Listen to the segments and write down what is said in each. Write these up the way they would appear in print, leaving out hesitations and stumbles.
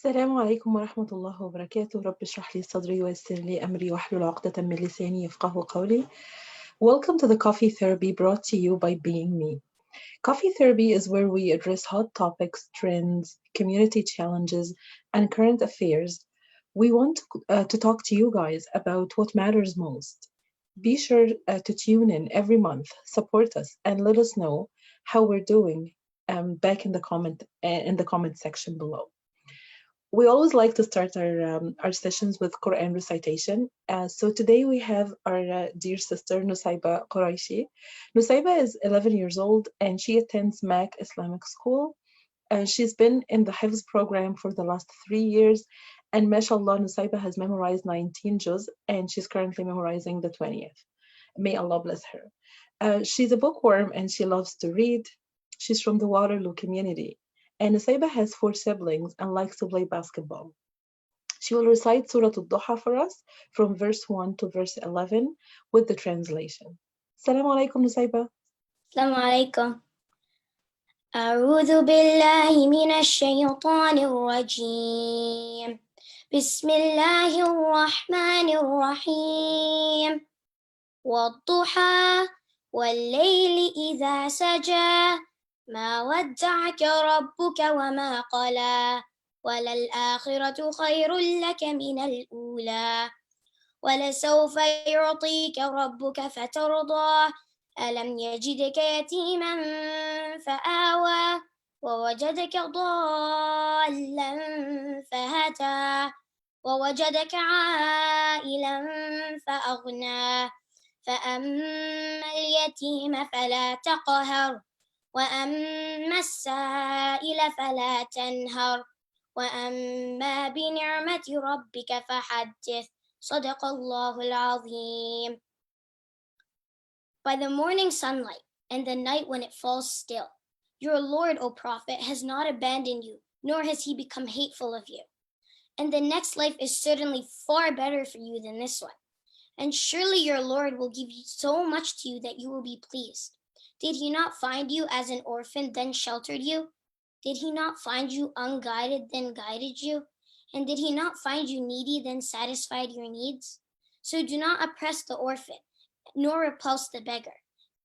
السلام عليكم ورحمة الله وبركاته. رب اشرح لي صدري ويسر لي أمري واحلل عقدة من لساني يفقه قولي. Welcome to the Coffee Therapy brought to you by Being Me. Coffee Therapy is where we address hot topics, trends, community challenges, and current affairs. We want to talk to you guys about what matters most. Be sure to tune in every month, support us, and let us know how we're doing back in the comment section below. We always like to start our sessions with Quran recitation. So today we have our dear sister Nusaiba Quraishi. Nusaiba is 11 years old and she attends MAC Islamic School. She's been in the Hifz program for the last 3 years, and mashallah, Nusaiba has memorized 19 juz and she's currently memorizing the 20th. May Allah bless her. She's a bookworm and she loves to read. She's from the Waterloo community. And Nusaiba has 4 siblings and likes to play basketball. She will recite Surah Al-Duha for us from verse 1 to verse 11 with the translation. Assalamu alaikum, Nusaiba. السلام عليكم. أعوذ بالله من الشيطان الرجيم. بسم الله الرحمن الرحيم. والضحى والليل إذا سجى ما ودعك ربك وما قلى وللآخرة خير لك من الأولى ولسوف يعطيك ربك فترضى ألم يجدك يتيما فآوى ووجدك ضالا فهدى ووجدك عائلا فأغنى فأما اليتيم فلا تقهر وأما السائل فلا تنهر وأما بنعمة ربك فحدث صدق الله العظيم. By the morning sunlight and the night when it falls still, your Lord, O Prophet, has not abandoned you, nor has he become hateful of you. And the next life is certainly far better for you than this one. And surely your Lord will give you so much to you that you will be pleased. Did he not find you as an orphan, then sheltered you? Did he not find you unguided, then guided you? And did he not find you needy, then satisfied your needs? So do not oppress the orphan, nor repulse the beggar,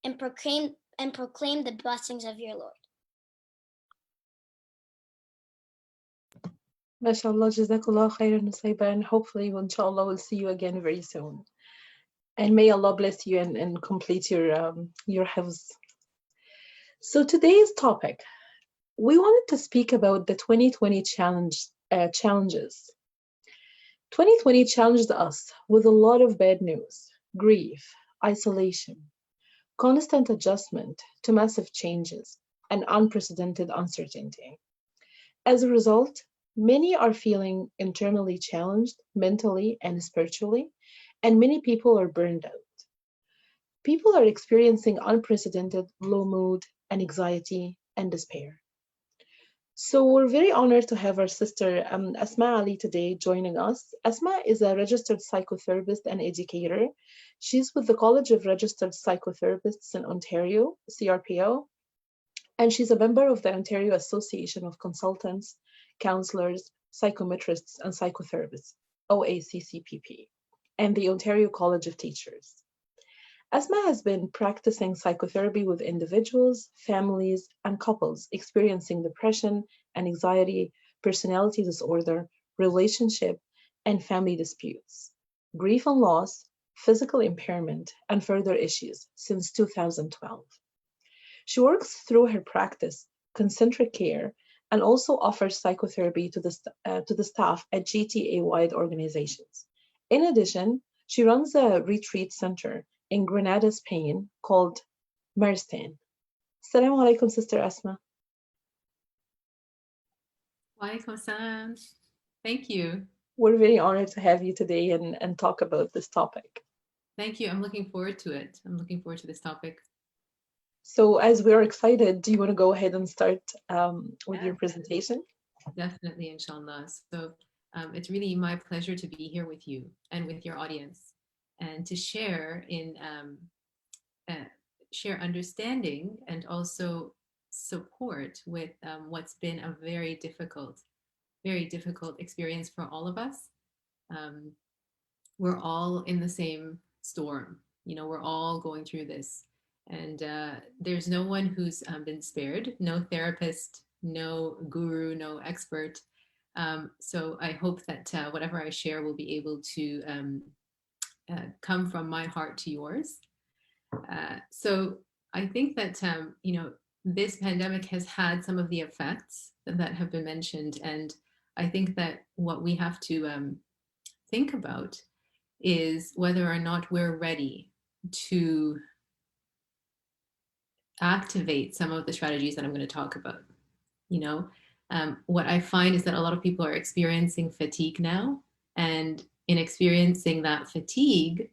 and proclaim the blessings of your Lord. MashaAllah, Jazakallah khairan, Nusaiba, and hopefully, inshallah, we'll see you again very soon. And may Allah bless you and complete your hifz. So today's topic, we wanted to speak about the 2020 challenges. 2020 challenged us with a lot of bad news, grief, isolation, constant adjustment to massive changes, and unprecedented uncertainty. As a result, many are feeling internally challenged mentally and spiritually, and many people are burned out. People are experiencing unprecedented low mood and anxiety and despair. So we're very honored to have our sister Asma Ali today joining us. Asma is a registered psychotherapist and educator. She's with the College of Registered Psychotherapists in Ontario, CRPO, and she's a member of the Ontario Association of Consultants, Counselors, Psychometrists, and Psychotherapists, OACCPP, and the Ontario College of Teachers. Asma has been practicing psychotherapy with individuals, families, and couples experiencing depression and anxiety, personality disorder, relationship and family disputes, grief and loss, physical impairment, and further issues since 2012. She works through her practice, Concentric Care, and also offers psychotherapy to the staff at GTA-wide organizations. In addition, she runs a retreat center in Grenada, Spain, called Marstan. Assalamu alaikum, Sister Asma. Walaikum salam. Thank you. We're very honored to have you today and talk about this topic. Thank you. I'm looking forward to it. I'm looking forward to this topic. So as we're excited, do you want to go ahead and start with your presentation? Definitely, inshallah. So it's really my pleasure to be here with you and with your audience and to share share understanding and also support with what's been a very difficult very difficult experience for all of us. Um, we're all in the same storm. You know, we're all going through this. And there's no one who's been spared, no therapist, no guru, no expert. So I hope that whatever I share will be able to come from my heart to yours. So I think that, you know, this pandemic has had some of the effects that have been mentioned. And I think that what we have to think about is whether or not we're ready to activate some of the strategies that I'm going to talk about. You know, what I find is that a lot of people are experiencing fatigue now, and in experiencing that fatigue,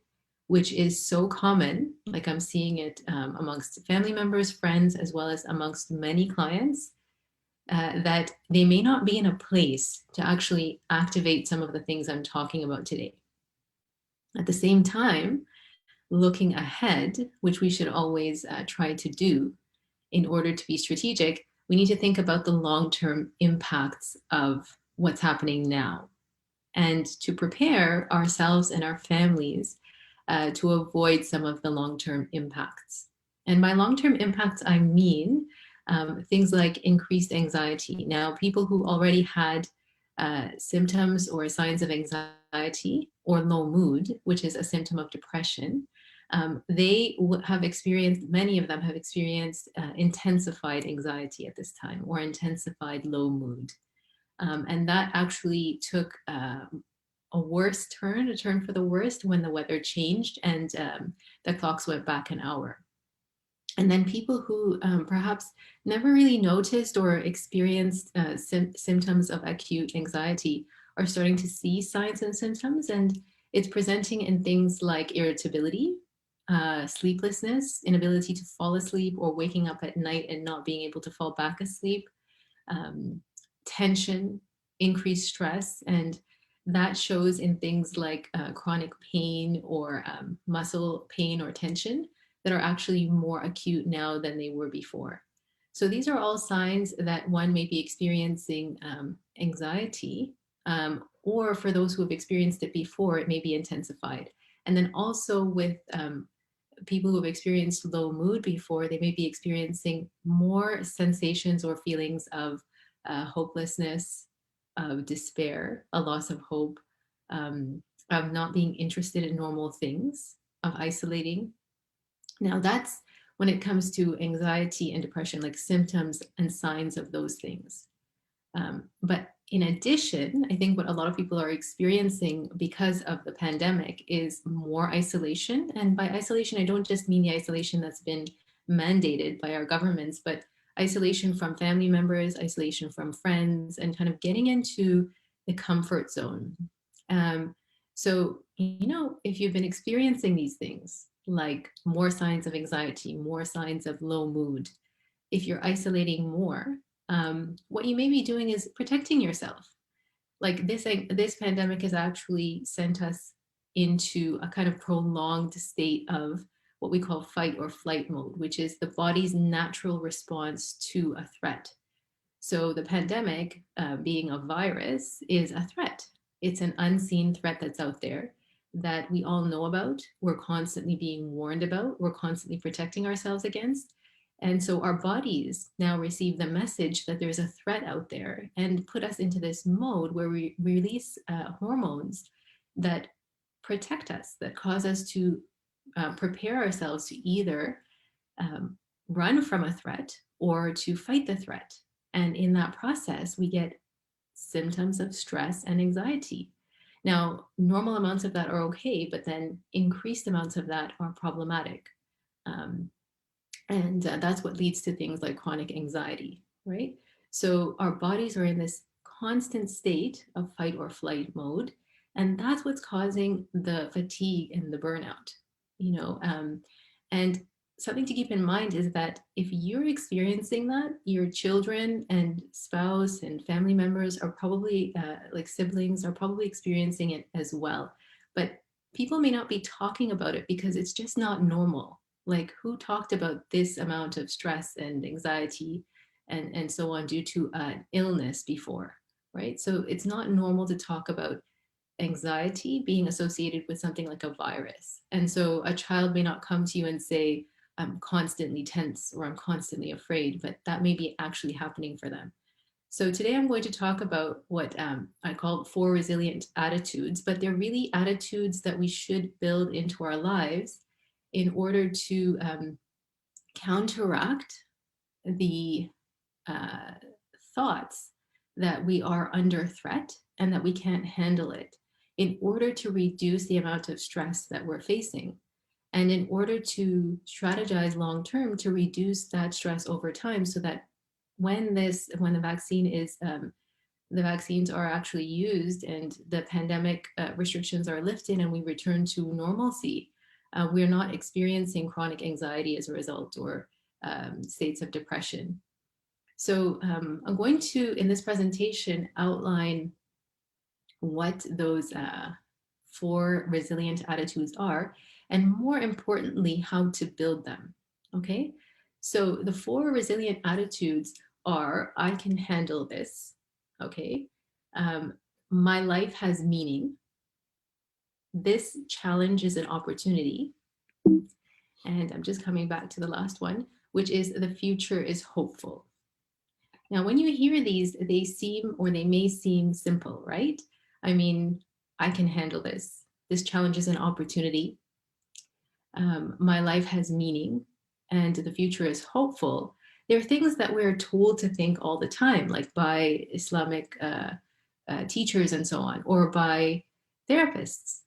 which is so common, like I'm seeing it amongst family members, friends, as well as amongst many clients, that they may not be in a place to actually activate some of the things I'm talking about today. At the same time, looking ahead, which we should always try to do in order to be strategic, we need to think about the long-term impacts of what's happening now and to prepare ourselves and our families to avoid some of the long-term impacts. And by long-term impacts, I mean things like increased anxiety. Now, people who already had symptoms or signs of anxiety or low mood, which is a symptom of depression, they have experienced, many of them have experienced intensified anxiety at this time or intensified low mood. And that actually took a worse turn, a turn for the worst when the weather changed and the clocks went back an hour. And then people who perhaps never really noticed or experienced symptoms of acute anxiety are starting to see signs and symptoms, and it's presenting in things like irritability, sleeplessness, inability to fall asleep, or waking up at night and not being able to fall back asleep, um, tension, increased stress, and that shows in things like chronic pain or muscle pain or tension that are actually more acute now than they were before. So these are all signs that one may be experiencing anxiety, or for those who have experienced it before, it may be intensified. And then also with people who have experienced low mood before, they may be experiencing more sensations or feelings of hopelessness, of despair, a loss of hope, of not being interested in normal things, of isolating. Now, that's when it comes to anxiety and depression, like symptoms and signs of those things. But in addition, I think what a lot of people are experiencing because of the pandemic is more isolation. And by isolation, I don't just mean the isolation that's been mandated by our governments, but isolation from family members, isolation from friends, and kind of getting into the comfort zone. So, you know, if you've been experiencing these things, like more signs of anxiety, more signs of low mood, if you're isolating more, what you may be doing is protecting yourself. Like this pandemic has actually sent us into a kind of prolonged state of what we call fight or flight mode, which is the body's natural response to a threat. So the pandemic, being a virus, is a threat. It's an unseen threat that's out there that we all know about. We're constantly being warned about. We're constantly protecting ourselves against. And so our bodies now receive the message that there's a threat out there and put us into this mode where we release hormones that protect us, that cause us to prepare ourselves to either um, run from a threat or to fight the threat. And in that process, we get symptoms of stress and anxiety. Now, normal amounts of that are okay, but then increased amounts of that are problematic. Um, and that's what leads to things like chronic anxiety, right? So our bodies are in this constant state of fight or flight mode. And that's what's causing the fatigue and the burnout, you know. And something to keep in mind is that if you're experiencing that, your children and spouse and family members are probably, like siblings, are probably experiencing it as well. But people may not be talking about it because it's just not normal. Like, who talked about this amount of stress and anxiety and so on due to an illness before? right? So it's not normal to talk about anxiety being associated with something like a virus. And so a child may not come to you and say, I'm constantly tense or I'm constantly afraid, but that may be actually happening for them. So today I'm going to talk about what I call 4 resilient attitudes, but they're really attitudes that we should build into our lives in order to counteract the uh, thoughts that we are under threat and that we can't handle it, in order to reduce the amount of stress that we're facing. And in order to strategize long term to reduce that stress over time, so that when the vaccines are actually used and the pandemic restrictions are lifted and we return to normalcy, we're not experiencing chronic anxiety as a result, or states of depression. So I'm going to, in this presentation, outline what those 4 resilient attitudes are, and more importantly, how to build them. Okay, so the 4 resilient attitudes are: I can handle this. Okay, um, my life has meaning. This challenge is an opportunity. And I'm just coming back to the last one, which is the future is hopeful. Now, when you hear these, they may seem simple, right? I mean, I can handle this. This challenge is an opportunity. My life has meaning, and the future is hopeful. There are things that we're told to think all the time, like by Islamic teachers and so on, or by therapists.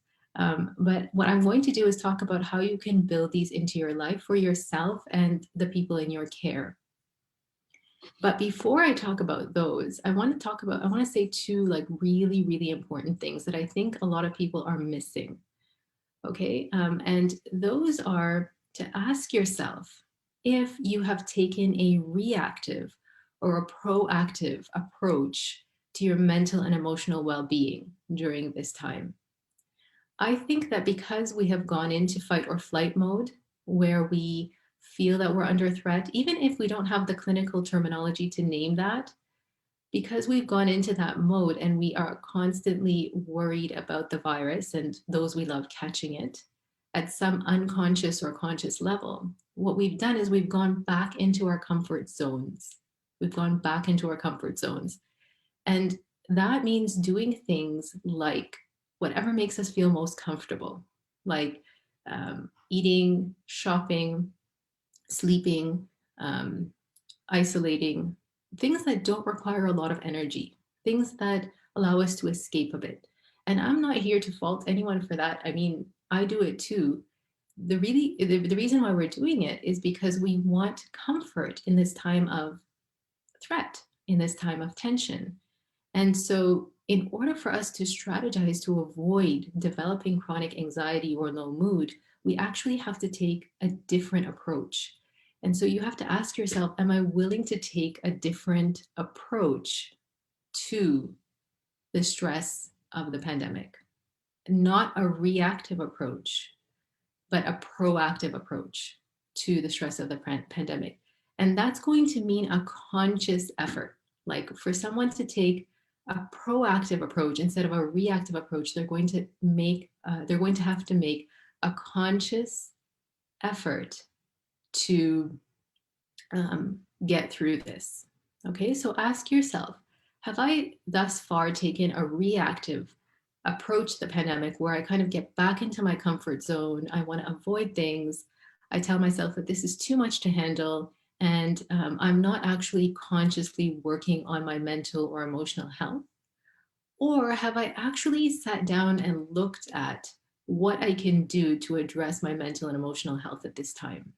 But what I'm going to do is talk about how you can build these into your life for yourself and the people in your care. But before I talk about those, I want to say 2 like really, really important things that I think a lot of people are missing. Okay. And those are to ask yourself if you have taken a reactive or a proactive approach to your mental and emotional well-being during this time. I think that because we have gone into fight or flight mode, where we feel that we're under threat, even if we don't have the clinical terminology to name that, because we've gone into that mode and we are constantly worried about the virus and those we love catching it at some unconscious or conscious level, what we've done is we've gone back into our comfort zones. We've gone back into our comfort zones. And that means doing things like whatever makes us feel most comfortable, like eating, shopping, sleeping, isolating, things that don't require a lot of energy, things that allow us to escape a bit. And I'm not here to fault anyone for that. I mean, I do it too. The reason why we're doing it is because we want comfort in this time of threat, in this time of tension. And so, in order for us to strategize to avoid developing chronic anxiety or low mood, we actually have to take a different approach. And so, you have to ask yourself, am I willing to take a different approach to the stress of the pandemic? Not a reactive approach, but a proactive approach to the stress of the pandemic. And that's going to mean a conscious effort. Like for someone to take a proactive approach instead of a reactive approach, they're going to have to make a conscious effort to get through this. Okay, so ask yourself, have I thus far taken a reactive approach to the pandemic where I kind of get back into my comfort zone? I want to avoid things. I tell myself that this is too much to handle, and I'm not actually consciously working on my mental or emotional health? Or have I actually sat down and looked at what I can do to address my mental and emotional health at this time?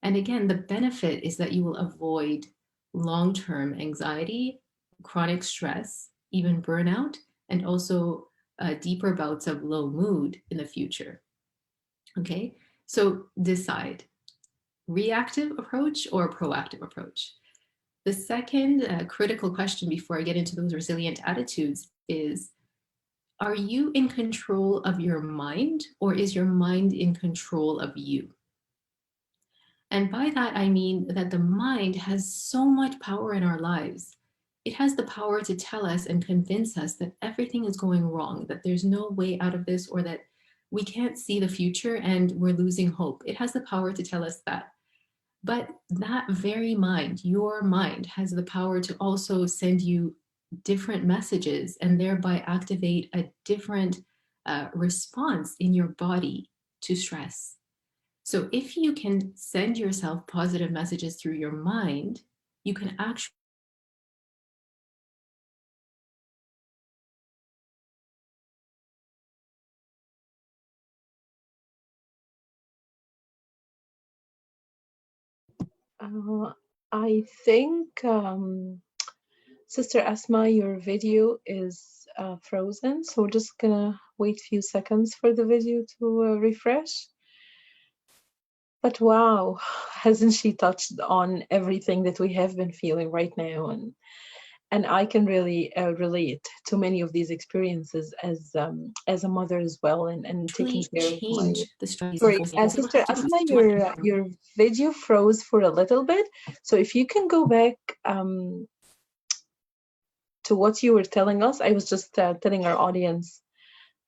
And again, the benefit is that you will avoid long-term anxiety, chronic stress, even burnout, and also deeper bouts of low mood in the future. Okay, so decide, reactive approach or proactive approach. The second critical question before I get into those resilient attitudes is, are you in control of your mind, or is your mind in control of you? And by that, I mean that the mind has so much power in our lives. it has the power to tell us and convince us that everything is going wrong, that there's no way out of this, or that we can't see the future and we're losing hope. It has the power to tell us that. But that very mind, your mind, has the power to also send you different messages and thereby activate a different response in your body to stress. So if you can send yourself positive messages through your mind, you can actually I think, Sister Asma, your video is frozen, so we're just gonna wait a few seconds for the video to refresh. But wow, hasn't she touched on everything that we have been feeling right now? And I can really relate to many of these experiences as a mother as well, and taking care of my. change the strategies Sorry, and people Sister have to Asma, do your video froze for a little bit. So if you can go back to what you were telling us, I was just telling our audience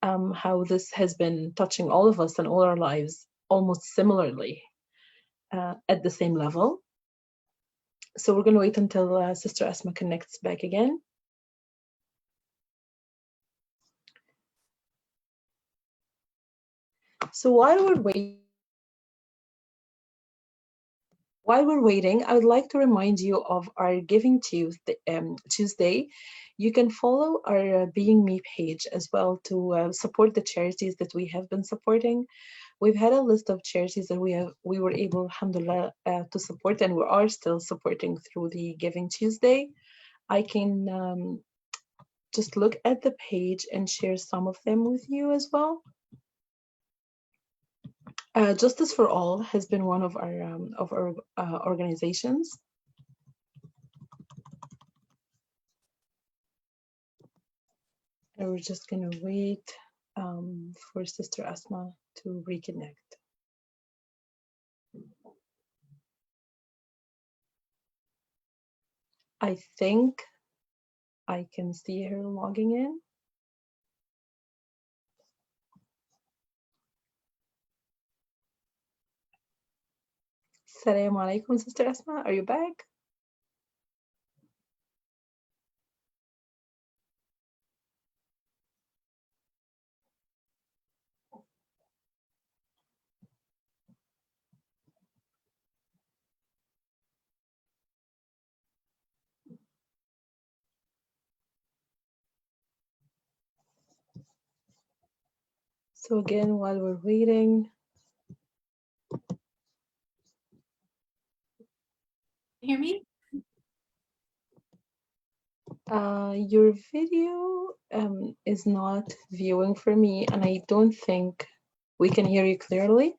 how this has been touching all of us and all our lives almost similarly at the same level. So we're going to wait until Sister Asma connects back again. So while we're waiting, I would like to remind you of our Giving Tuesday. You can follow our Being Me page as well to support the charities that we have been supporting. We've had a list of charities that we were able, alhamdulillah, to support, and we are still supporting through the Giving Tuesday. I can just look at the page and share some of them with you as well. Justice for All has been one of our organizations. And we're just going to wait for Sister Asma to reconnect. I think I can see her logging in. Assalamu alaikum, Sister Asma. Are you back? So again, while we're waiting. hear me? Your video is not viewing for me, and I don't think we can hear you clearly.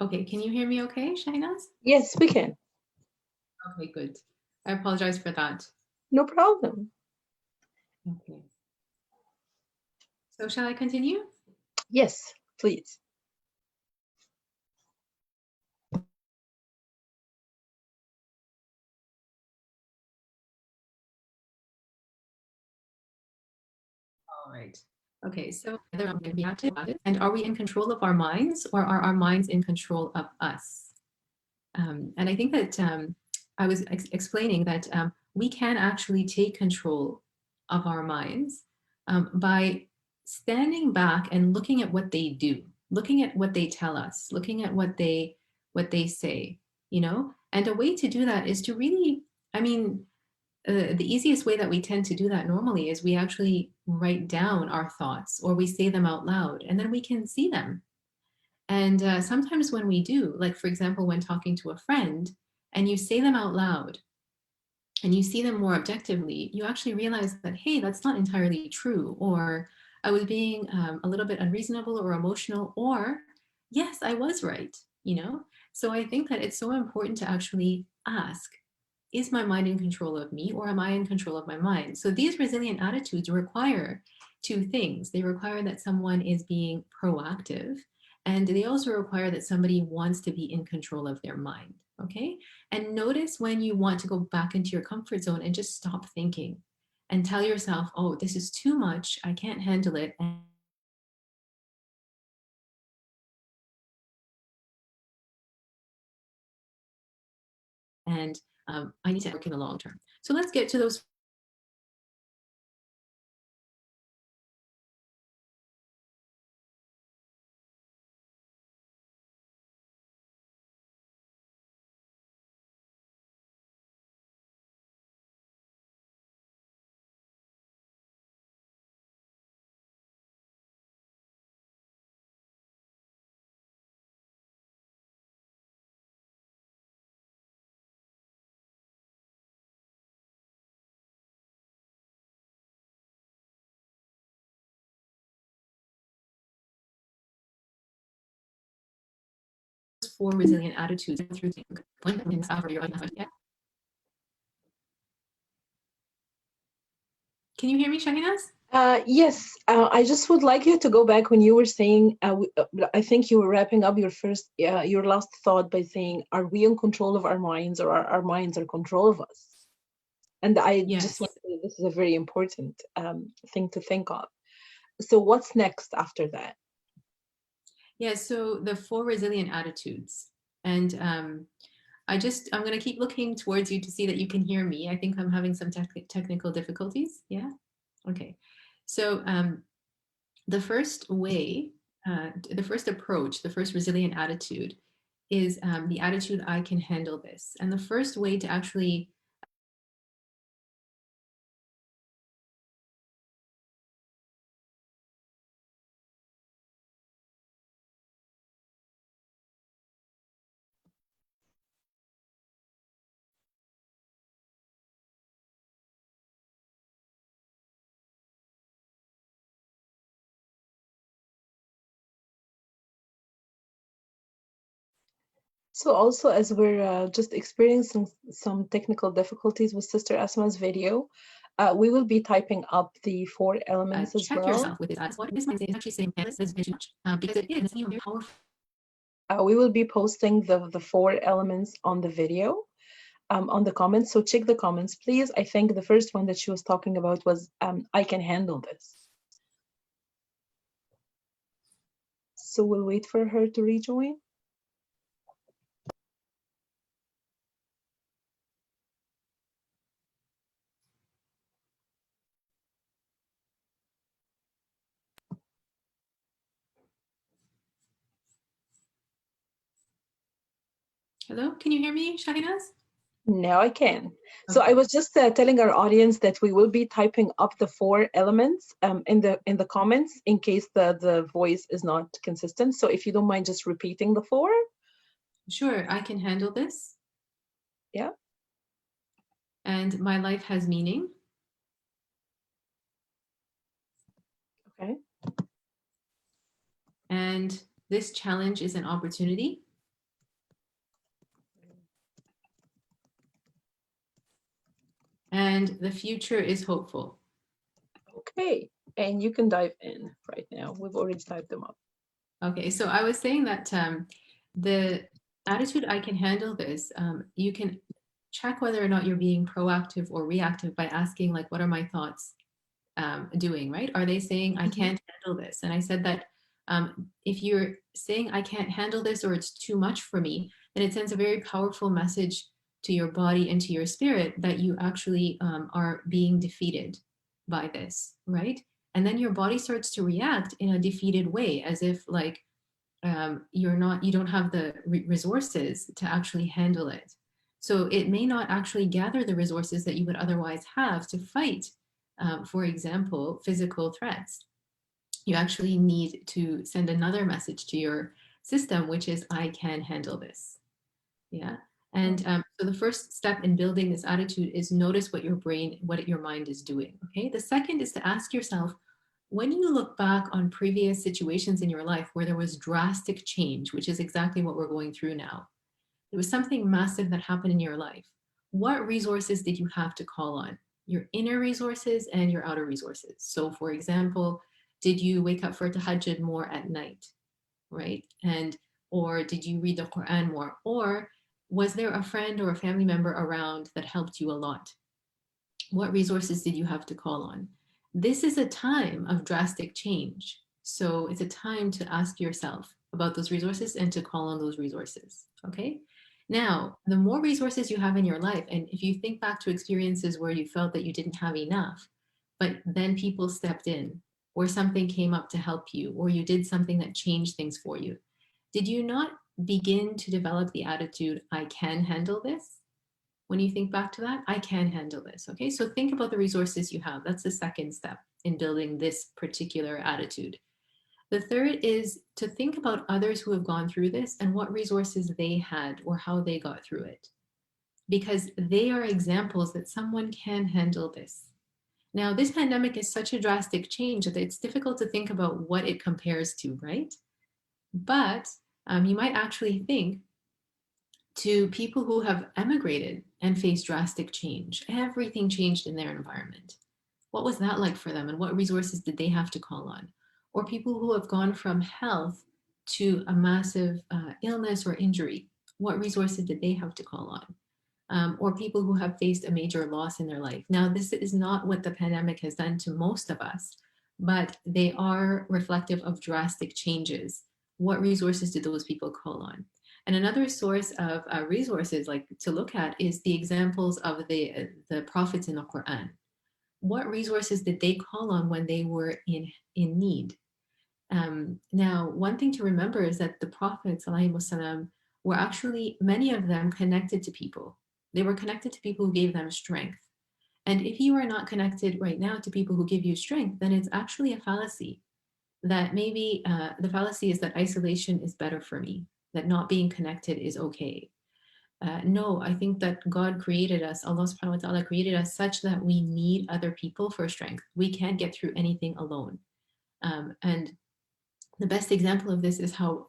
Okay, can you hear me okay, Shahinaz? Yes, we can. Okay, good. I apologize for that. No problem. Okay. So shall I continue? Yes, please. All right. Okay, so whether I'm going to be active and are we in control of our minds, or are our minds in control of us? And I think that I was explaining that we can actually take control of our minds by standing back and looking at what they do, looking at what they tell us, looking at what they say, you know. And a way to do that is to really, I mean, the easiest way that we tend to do that normally is we actually write down our thoughts or we say them out loud, and then we can see them. And sometimes when we do, like for example, when talking to a friend and you say them out loud and you see them more objectively, you actually realize that, hey, that's not entirely true. Or I was being a little bit unreasonable or emotional, or yes, I was right, you know? So I think that it's so important to actually ask, is my mind in control of me, or am I in control of my mind? So these resilient attitudes require two things. They require that someone is being proactive, And they also require that somebody wants to be in control of their mind. Okay. And notice when you want to go back into your comfort zone and just stop thinking and tell yourself, oh, this is too much. I can't handle it. And I need to work in the long term. So let's get to those four resilient attitudes through things over your life. Yeah. Can you hear me, Shahinaz? Yes, I just would like you to go back when you were saying, I think you were wrapping up your last thought by saying, are we in control of our minds, or are our minds in control of us? And I just want to say this is a very important thing to think of. So what's next after that? Yeah, so the four resilient attitudes. And I'm going to keep looking towards you to see that you can hear me. I think I'm having some technical difficulties. Yeah. Okay. So the first way, the first approach, the first resilient attitude is the attitude, I can handle this. And the first way to actually So also, as we're just experiencing some technical difficulties with Sister Asma's video, we will be typing up the 4 elements as check well. yourself with this. What this might say is actually saying, this is very much, because it is very powerful. We will be posting the 4 elements on the video, on the comments. So check the comments, please. I think the first one that she was talking about was, I can handle this. So we'll wait for her to rejoin. Hello, can you hear me, Shahinaz? Now I can. Okay. So I was just telling our audience that we will be typing up the 4 elements in the comments in case the voice is not consistent. So if you don't mind just repeating the 4. Sure, I can handle this. Yeah. And my life has meaning. Okay. And this challenge is an opportunity. And the future is hopeful. Okay. And you can dive in right now. We've already typed them up. Okay, so I was saying that the attitude, I can handle this, you can check whether or not you're being proactive or reactive by asking, like, what are my thoughts doing, right? Are they saying, I can't handle this? And I said that if you're saying, I can't handle this, or it's too much for me, then it sends a very powerful message to your body and to your spirit that you actually are being defeated by this, right? And then your body starts to react in a defeated way, as if like you don't have the resources to actually handle it. So it may not actually gather the resources that you would otherwise have to fight, for example, physical threats. You actually need to send another message to your system, which is, I can handle this. Yeah. And so the first step in building this attitude is notice what your mind is doing. Okay. The second is to ask yourself, when you look back on previous situations in your life where there was drastic change, which is exactly what we're going through now, there was something massive that happened in your life. What resources did you have to call on? Your inner resources and your outer resources. So, for example, did you wake up for tahajjud more at night? right? And or did you read the Quran more? Or was there a friend or a family member around that helped you a lot? What resources did you have to call on? This is a time of drastic change. So it's a time to ask yourself about those resources and to call on those resources. Okay. Now, the more resources you have in your life, and if you think back to experiences where you felt that you didn't have enough, but then people stepped in, or something came up to help you, or you did something that changed things for you, did you not begin to develop the attitude, I can handle this? When you think back to that, I can handle this. Okay, so think about the resources you have. That's the second step in building this particular attitude. The third is to think about others who have gone through this and what resources they had or how they got through it, because they are examples that someone can handle this. Now, this pandemic is such a drastic change that it's difficult to think about what it compares to, right? But you might actually think to people who have emigrated and faced drastic change. Everything changed in their environment. What was that like for them, and what resources did they have to call on? Or people who have gone from health to a massive illness or injury. What resources did they have to call on? Or people who have faced a major loss in their life. Now, this is not what the pandemic has done to most of us, but they are reflective of drastic changes. What resources did those people call on? And another source of resources like to look at is the examples of the prophets in the Quran. What resources did they call on when they were in need? Now, one thing to remember is that the prophets والسلام, were actually, many of them, connected to people. They were connected to people who gave them strength. And if you are not connected right now to people who give you strength, then it's actually a fallacy. That maybe the fallacy is that isolation is better for me, that not being connected is okay. No, I think that God created us, Allah subhanahu wa ta'ala created us such that we need other people for strength. We can't get through anything alone. And the best example of this is how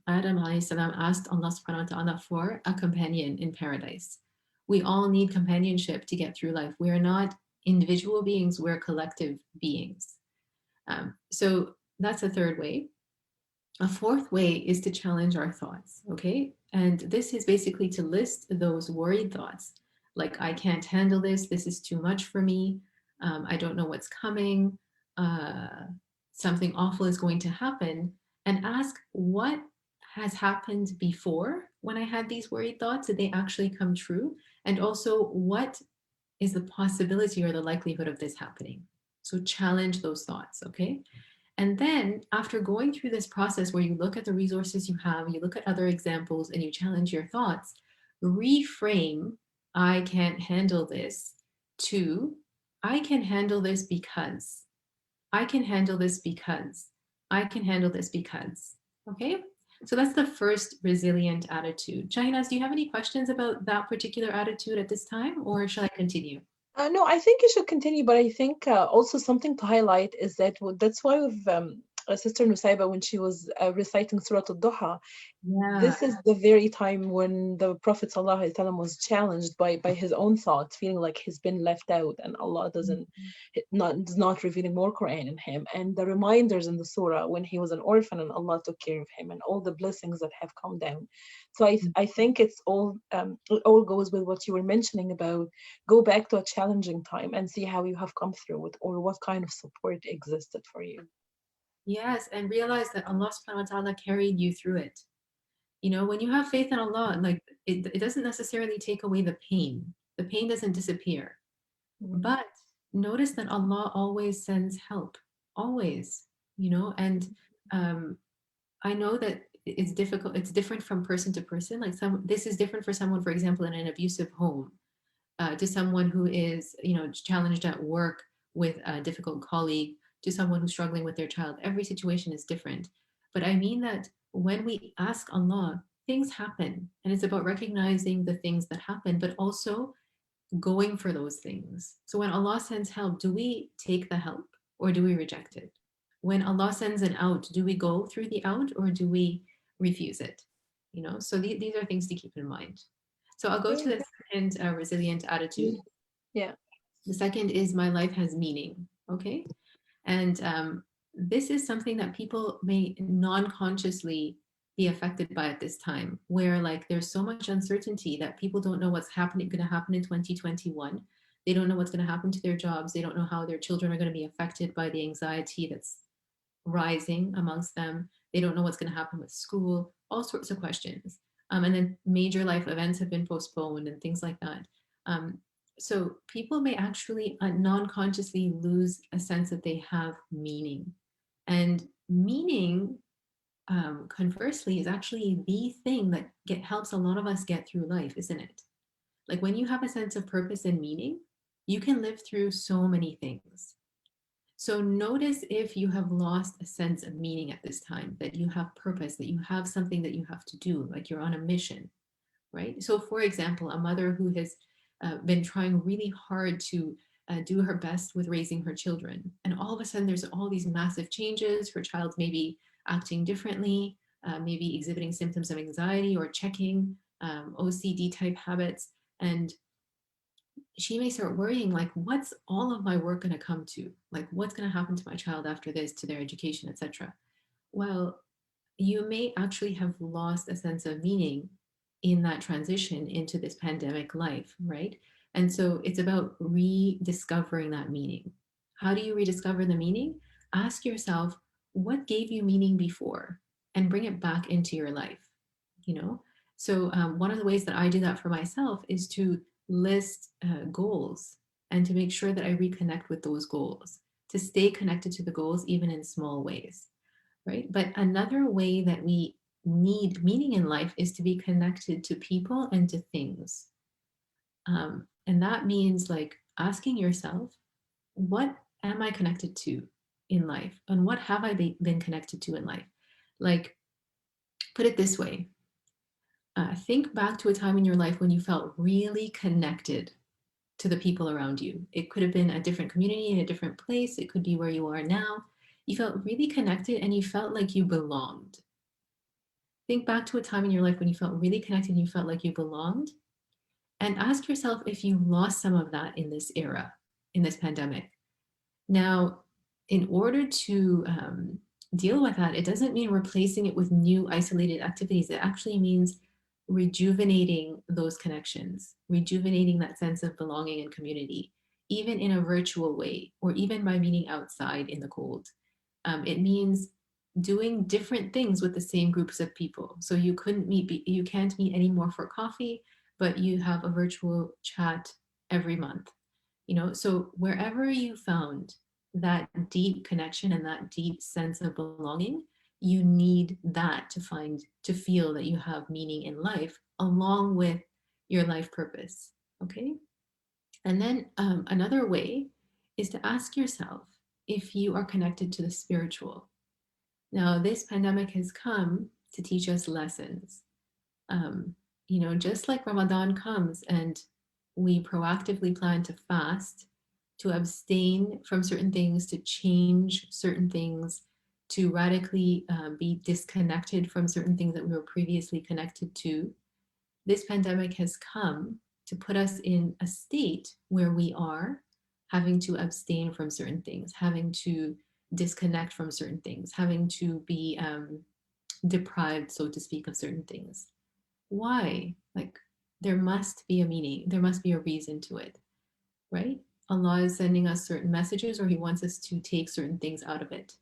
Adam alayhi salam asked Allah subhanahu wa ta'ala for a companion in paradise. We all need companionship to get through life. We are not individual beings, we're collective beings. So that's a third way. A fourth way is to challenge our thoughts, okay? And this is basically to list those worried thoughts, like, I can't handle this is too much for me, I don't know what's coming, something awful is going to happen, and ask what has happened before when I had these worried thoughts. Did they actually come true? And also, what is the possibility or the likelihood of this happening? So challenge those thoughts, okay? And then after going through this process where you look at the resources you have, you look at other examples, and you challenge your thoughts, reframe I can't handle this to I can handle this because. I can handle this because. I can handle this because. Okay? So that's the first resilient attitude. Shahinaz, do you have any questions about that particular attitude at this time, or shall I continue? No, I think you should continue, but I think also something to highlight is that that's why with Sister Nusaiba, when she was reciting Surah Al-Duha, Yeah. this is the very time when the Prophet ﷺ was challenged by his own thoughts, feeling like he's been left out and Allah does not revealing more Quran in him. And the reminders in the surah when he was an orphan and Allah took care of him and all the blessings that have come down. So I think it all goes with what you were mentioning about go back to a challenging time and see how you have come through it or what kind of support existed for you. Yes, and realize that Allah subhanahu wa ta'ala carried you through it. You know, when you have faith in Allah, like it doesn't necessarily take away the pain. The pain doesn't disappear. But notice that Allah always sends help. Always, you know, and I know that it's difficult, it's different from person to person. Like this is different for someone, for example, in an abusive home, to someone who is, you know, challenged at work with a difficult colleague, to someone who's struggling with their child. Every situation is different. But I mean that when we ask Allah, things happen. And it's about recognizing the things that happen, but also going for those things. So when Allah sends help, do we take the help or do we reject it? When Allah sends an out, do we go through the out or do we refuse it? You know, so these are things to keep in mind. So I'll go to the second resilient attitude. Yeah. The second is my life has meaning. Okay. And this is something that people may non-consciously be affected by at this time, where like there's so much uncertainty that people don't know what's happening going to happen in 2021. They don't know what's going to happen to their jobs. They don't know how their children are going to be affected by the anxiety that's rising amongst them. They don't know what's going to happen with school, all sorts of questions. And then major life events have been postponed and things like that. Um, so people may actually non-consciously lose a sense that they have meaning. And meaning, conversely, is actually the thing that helps a lot of us get through life, isn't it? Like when you have a sense of purpose and meaning, you can live through so many things. So notice if you have lost a sense of meaning at this time, that you have purpose, that you have something that you have to do, like you're on a mission, right? So, for example, a mother who has been trying really hard to do her best with raising her children, and all of a sudden there's all these massive changes. Her child may be acting differently, maybe exhibiting symptoms of anxiety or checking OCD type habits, and she may start worrying like, what's all of my work going to come to? Like, what's going to happen to my child after this, to their education, etc. Well, you may actually have lost a sense of meaning in that transition into this pandemic life, right? And so it's about rediscovering that meaning. How do you rediscover the meaning? Ask yourself, what gave you meaning before, and bring it back into your life, you know? So one of the ways that I do that for myself is to list goals and to make sure that I reconnect with those goals, to stay connected to the goals, even in small ways, right? But another way that we need meaning in life is to be connected to people and to things. And that means like asking yourself, what am I connected to in life? And what have I been connected to in life? Like, put it this way, think back to a time in your life when you felt really connected to the people around you. It could have been a different community in a different place. It could be where you are now. You felt really connected and you felt like you belonged. Think back to a time in your life when you felt really connected and you felt like you belonged, and ask yourself if you lost some of that in this era, in this pandemic. Now, in order to deal with that, it doesn't mean replacing it with new isolated activities. It actually means rejuvenating those connections, rejuvenating that sense of belonging and community, even in a virtual way, or even by meeting outside in the cold. It means doing different things with the same groups of people. So you can't meet anymore for coffee, but you have a virtual chat every month. So wherever you found that deep connection and that deep sense of belonging, you need that to feel that you have meaning in life along with your life purpose. Okay. And then another way is to ask yourself if you are connected to the spiritual. Now, this pandemic has come to teach us lessons. Um, just like Ramadan comes and we proactively plan to fast, to abstain from certain things, to change certain things, to radically be disconnected from certain things that we were previously connected to, this pandemic has come to put us in a state where we are having to abstain from certain things, having to disconnect from certain things, having to be deprived, so to speak, of certain things. Why? Like, there must be a meaning, there must be a reason to it, right? Allah is sending us certain messages, or He wants us to take certain things out of it.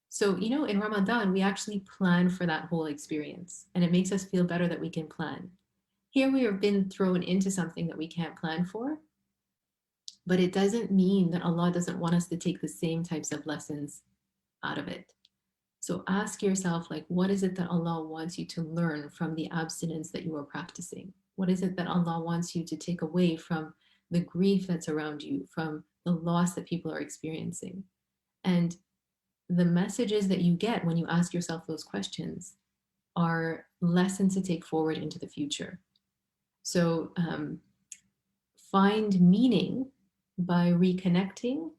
So, in Ramadan, we actually plan for that whole experience, and it makes us feel better that we can plan. Here we have been thrown into something that we can't plan for, but it doesn't mean that Allah doesn't want us to take the same types of lessons out of it. So ask yourself, like, what is it that Allah wants you to learn from the abstinence that you are practicing? What is it that Allah wants you to take away from the grief that's around you, from the loss that people are experiencing? And the messages that you get when you ask yourself those questions are lessons to take forward into the future. So find meaning by reconnecting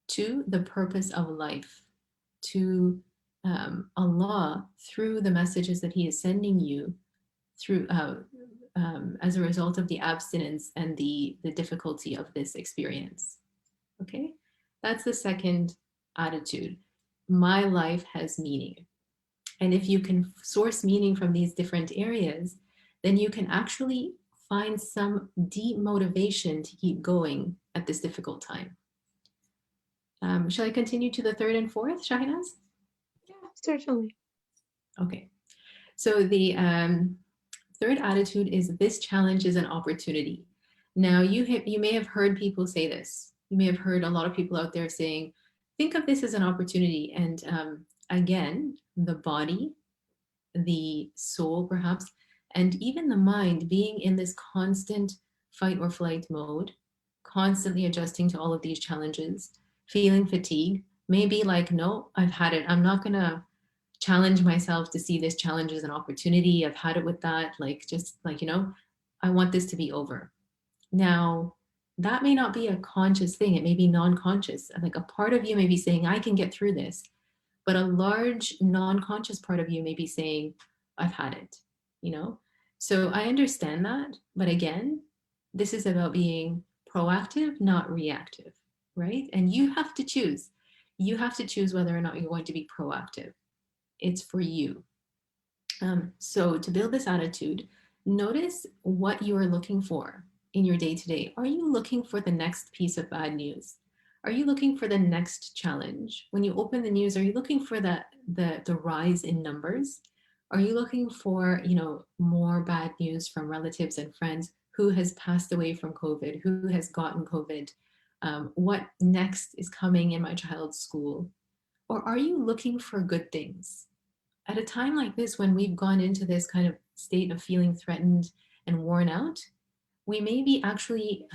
to the purpose of life, to Allah through the messages that He is sending you through as a result of the abstinence and the difficulty of this experience. Okay, that's the second attitude. my life has meaning. And if you can source meaning from these different areas, then you can actually find some deep motivation to keep going at this difficult time. Shall I continue to the third and fourth, Shahinaz? Yeah, certainly. Okay. So the third attitude is this challenge is an opportunity. Now, you may have heard people say this. You may have heard a lot of people out there saying, think of this as an opportunity. And again, the body, the soul, perhaps, and even the mind being in this constant fight or flight mode, constantly adjusting to all of these challenges, feeling fatigue, maybe like, no, I've had it. I'm not going to challenge myself to see this challenge as an opportunity. I've had it with that. Like, just like, I want this to be over. Now, that may not be a conscious thing. It may be non conscious. Like a part of you may be saying, I can get through this. But a large non-conscious part of you may be saying, I've had it, you know? So I understand that. But again, this is about being proactive, not reactive, right? And you have to choose. You have to choose whether or not you're going to be proactive. It's for you. So to build this attitude, notice what you are looking for in your day to day. Are you looking for the next piece of bad news? Are you looking for the next challenge? When you open the news, are you looking for the rise in numbers? Are you looking for, more bad news from relatives and friends who has passed away from COVID, who has gotten COVID? What next is coming in my child's school? Or are you looking for good things? At a time like this, when we've gone into this kind of state of feeling threatened and worn out, we may be actually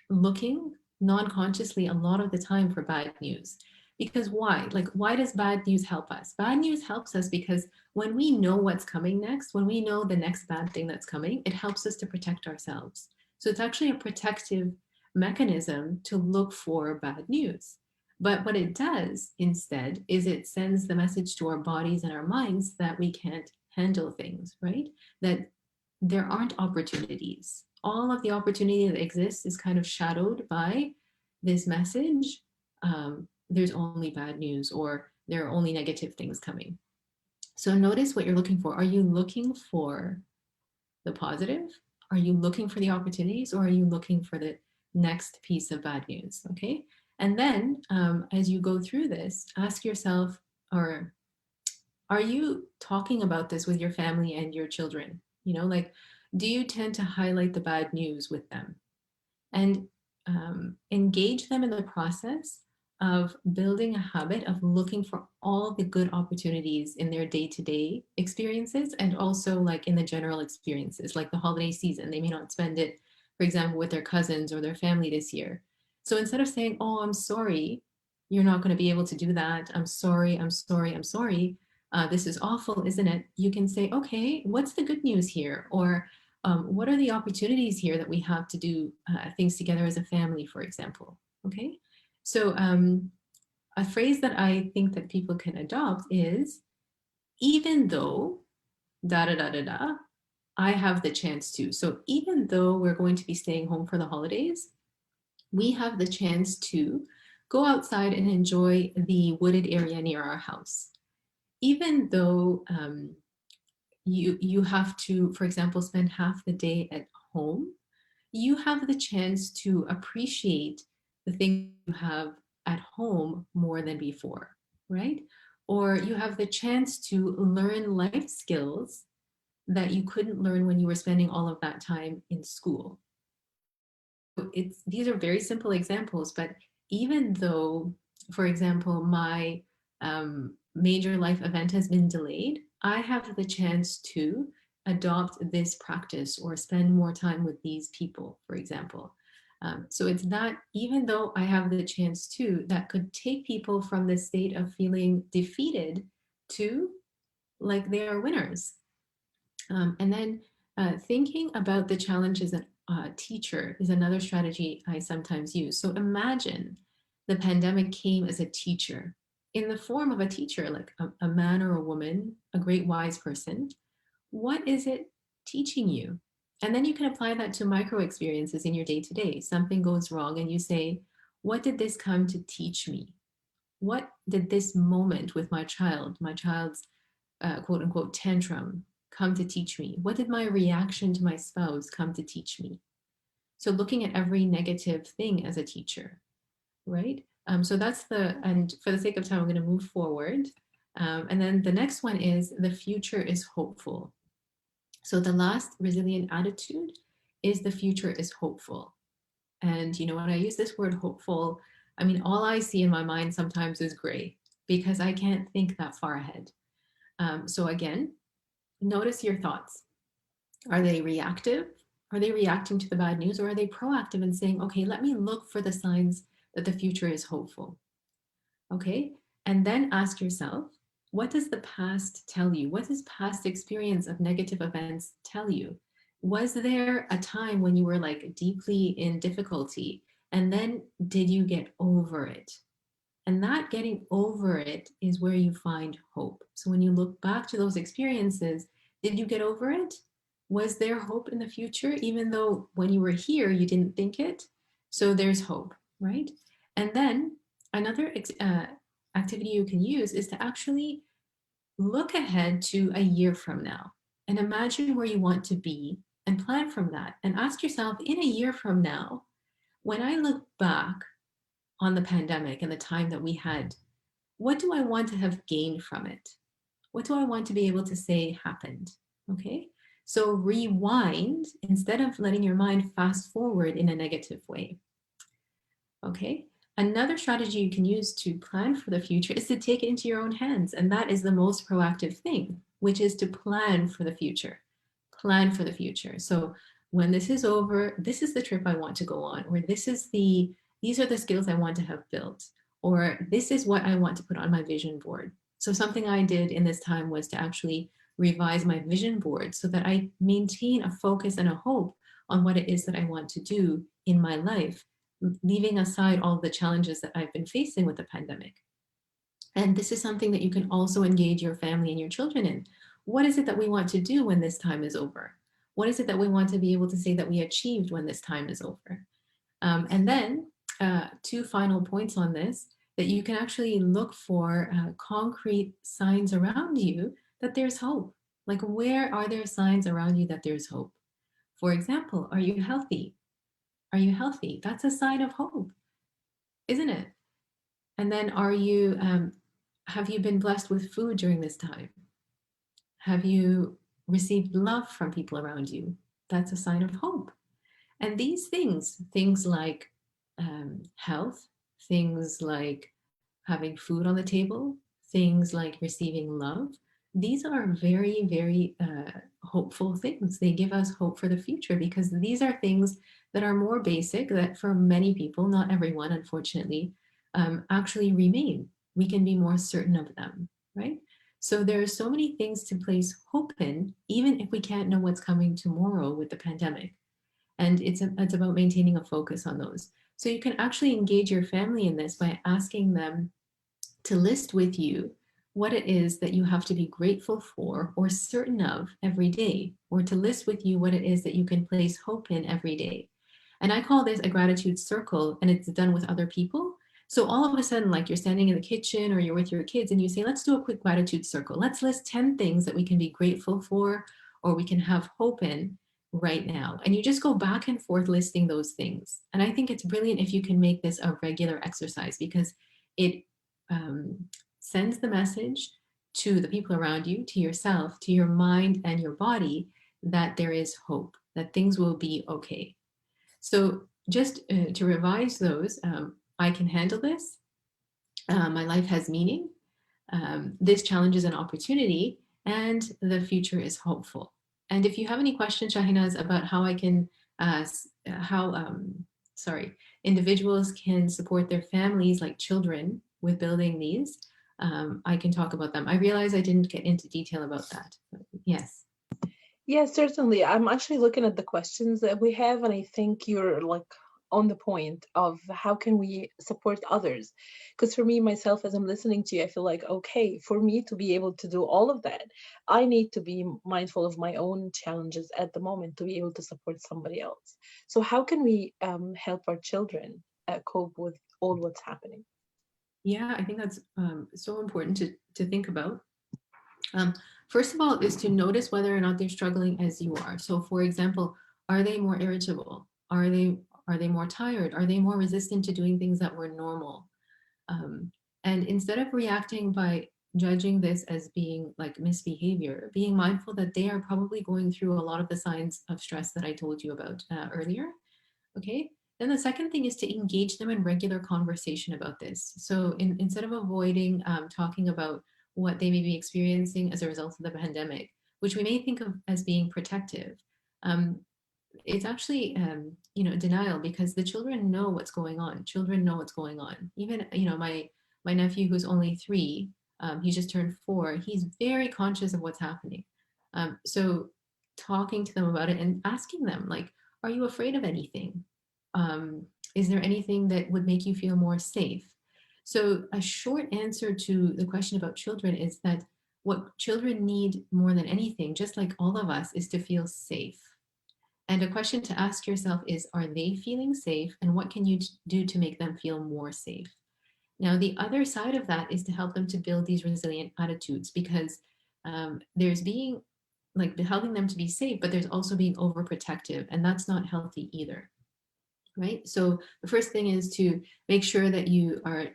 looking non-consciously a lot of the time for bad news. Because why? Like, why does bad news help us? Bad news helps us because when we know what's coming next, when we know the next bad thing that's coming, it helps us to protect ourselves. So it's actually a protective mechanism to look for bad news. But what it does instead is it sends the message to our bodies and our minds that we can't handle things, right? That there aren't opportunities. All of the opportunity that exists is kind of shadowed by this message. There's only bad news, or there are only negative things coming. So notice what you're looking for. Are you looking for the positive? Are you looking for the opportunities, or are you looking for the next piece of bad news? Okay. And then as you go through this, ask yourself, or are you talking about this with your family and your children? Like, do you tend to highlight the bad news with them and engage them in the process of building a habit of looking for all the good opportunities in their day-to-day experiences, and also like in the general experiences, like the holiday season? They may not spend it, for example, with their cousins or their family this year. So instead of saying, oh, I'm sorry, you're not going to be able to do that. I'm sorry, I'm sorry, I'm sorry. This is awful, isn't it? You can say, okay, what's the good news here? Or what are the opportunities here that we have to do things together as a family, for example? Okay. So a phrase that I think that people can adopt is, even though da da da da da, I have the chance to. So even though we're going to be staying home for the holidays, we have the chance to go outside and enjoy the wooded area near our house. Even though you have to, for example, spend half the day at home, you have the chance to appreciate the things you have at home more than before, right? Or you have the chance to learn life skills that you couldn't learn when you were spending all of that time in school. These are very simple examples, but even though, for example, my major life event has been delayed, I have the chance to adopt this practice or spend more time with these people, for example. So it's that, even though I have the chance to, that could take people from the state of feeling defeated to like they are winners. And then thinking about the challenges that teacher is another strategy I sometimes use. So imagine the pandemic came as a teacher, in the form of a teacher, like a man or a woman, a great wise person. What is it teaching you? And then you can apply that to micro experiences in your day to day. Something goes wrong and you say, what did this come to teach me? what did this moment with my child's quote unquote tantrum come to teach me? What did my reaction to my spouse come to teach me? So looking at every negative thing as a teacher, right? So that's and for the sake of time, I'm going to move forward. And then the next one is the future is hopeful. So the last resilient attitude is the future is hopeful. And you know, when I use this word hopeful, I mean, all I see in my mind sometimes is gray because I can't think that far ahead. So again, notice your thoughts. Are they reactive? Are they reacting to the bad news, or are they proactive and saying, okay, let me look for the signs that the future is hopeful? Okay. And then ask yourself, what does the past tell you? What does past experience of negative events tell you? Was there a time when you were like deeply in difficulty? And then did you get over it? And that getting over it is where you find hope. So when you look back to those experiences, did you get over it? Was there hope in the future, even though when you were here, you didn't think it? So there's hope, right? And then another activity you can use is to actually look ahead to a year from now and imagine where you want to be and plan from that. And ask yourself, in a year from now, when I look back on the pandemic and the time that we had, what do I want to have gained from it? What do I want to be able to say happened? Okay. So rewind instead of letting your mind fast forward in a negative way. Okay. Another strategy you can use to plan for the future is to take it into your own hands. And that is the most proactive thing, which is to plan for the future. Plan for the future. So when this is over, this is the trip I want to go on, or these are the skills I want to have built, or this is what I want to put on my vision board. So something I did in this time was to actually revise my vision board so that I maintain a focus and a hope on what it is that I want to do in my life, leaving aside all the challenges that I've been facing with the pandemic. And this is something that you can also engage your family and your children in. What is it that we want to do when this time is over? What is it that we want to be able to say that we achieved when this time is over? And then two final points on this, that you can actually look for concrete signs around you that there's hope. Like, where are there signs around you that there's hope? For example, are you healthy? Are you healthy? That's a sign of hope, isn't it? And then have you been blessed with food during this time? Have you received love from people around you? That's a sign of hope. And these things like health, things like having food on the table, things like receiving love, these are very, very hopeful things. They give us hope for the future because these are things that are more basic that for many people, not everyone, unfortunately, actually remain. We can be more certain of them, right? So there are so many things to place hope in, even if we can't know what's coming tomorrow with the pandemic. And it's about maintaining a focus on those. So you can actually engage your family in this by asking them to list with you what it is that you have to be grateful for or certain of every day, or to list with you what it is that you can place hope in every day. And I call this a gratitude circle, and it's done with other people. So all of a sudden, like, you're standing in the kitchen or you're with your kids and you say, let's do a quick gratitude circle. Let's list 10 things that we can be grateful for or we can have hope in right now. And you just go back and forth listing those things. And I think it's brilliant if you can make this a regular exercise, because it sends the message to the people around you, to yourself, to your mind and your body, that there is hope, that things will be okay. So just to revise those, I can handle this. My life has meaning. This challenge is an opportunity, and the future is hopeful. And if you have any questions, Shahinaz, about how I can, individuals can support their families like children with building these, I can talk about them. I realize I didn't get into detail about that. Yes. Yes, certainly. I'm actually looking at the questions that we have, and I think you're like on the point of how can we support others? Because for me, myself, as I'm listening to you, I feel like, okay, for me to be able to do all of that, I need to be mindful of my own challenges at the moment to be able to support somebody else. So how can we help our children cope with all what's happening? Yeah, I think that's so important to think about. Um, First of all, is to notice whether or not they're struggling as you are. So, for example, are they more irritable? Are they more tired? Are they more resistant to doing things that were normal? Um, and instead of reacting by judging this as being like misbehavior, being mindful that they are probably going through a lot of the signs of stress that I told you about earlier. Okay. Then the second thing is to engage them in regular conversation about this. So instead of avoiding talking about what they may be experiencing as a result of the pandemic, which we may think of as being protective, um, it's actually denial, because the children know what's going on. Children know what's going on. Even my nephew, who's only 3, he just turned 4. He's very conscious of what's happening. So talking to them about it and asking them, like, are you afraid of anything? um, is there anything that would make you feel more safe? So a short answer to the question about children is that what children need more than anything, just like all of us, is to feel safe. And a question to ask yourself is, are they feeling safe? And what can you do to make them feel more safe? Now, the other side of that is to help them to build these resilient attitudes, because there's being like helping them to be safe, but there's also being overprotective, and that's not healthy either, right? So the first thing is to make sure that you are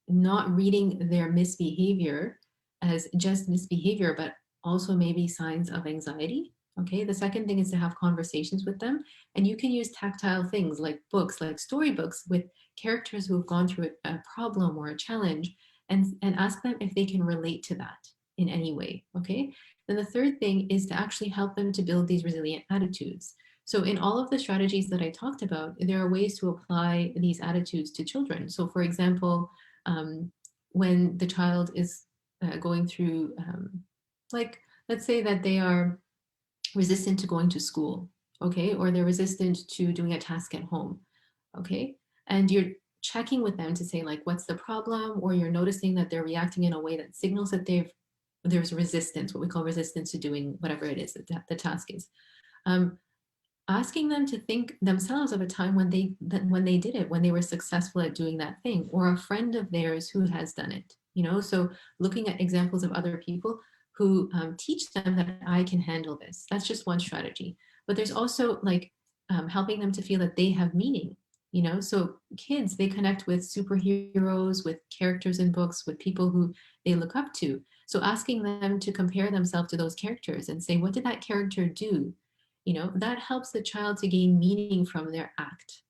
not reading their misbehavior as just misbehavior, but also maybe signs of anxiety. Okay. The second thing is to have conversations with them. And you can use tactile things like books, like storybooks with characters who have gone through a problem or a challenge, and ask them if they can relate to that in any way. Okay. Then the third thing is to actually help them to build these resilient attitudes. So, in all of the strategies that I talked about, there are ways to apply these attitudes to children. So, for example, um, when the child is going through, like, let's say that they are resistant to going to school, okay, or they're resistant to doing a task at home, okay, and you're checking with them to say, like, what's the problem, or you're noticing that they're reacting in a way that signals that there's resistance, what we call resistance to doing whatever it is that the task is. Um, Asking them to think themselves of a time when they did it, when they were successful at doing that thing, or a friend of theirs who has done it. So looking at examples of other people who teach them that I can handle this. That's just one strategy. But there's also like helping them to feel that they have meaning. So kids, they connect with superheroes, with characters in books, with people who they look up to. So asking them to compare themselves to those characters and say, what did that character do? That helps the child to gain meaning from their act.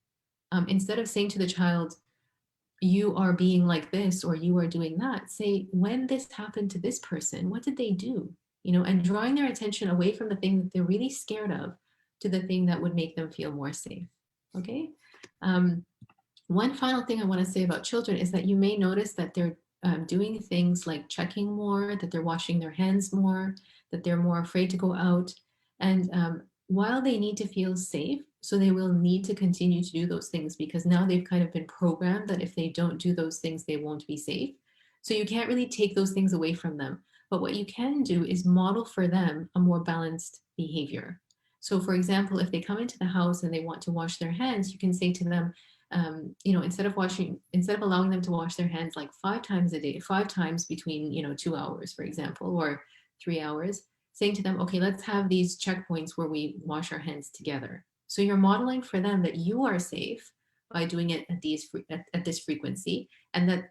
Instead of saying to the child, you are being like this or you are doing that, say, when this happened to this person, what did they do? And drawing their attention away from the thing that they're really scared of to the thing that would make them feel more safe. Okay. Um, One final thing I want to say about children is that you may notice that they're doing things like checking more, that they're washing their hands more, that they're more afraid to go out. And while they need to feel safe, so they will need to continue to do those things, because now they've kind of been programmed that if they don't do those things, they won't be safe. So you can't really take those things away from them. But what you can do is model for them a more balanced behavior. So, for example, if they come into the house and they want to wash their hands, you can say to them, instead of allowing them to wash their hands like 5 times a day, 5 times between, 2 hours, for example, or 3 hours, saying to them, okay, let's have these checkpoints where we wash our hands together. So you're modeling for them that you are safe by doing it at this frequency, and that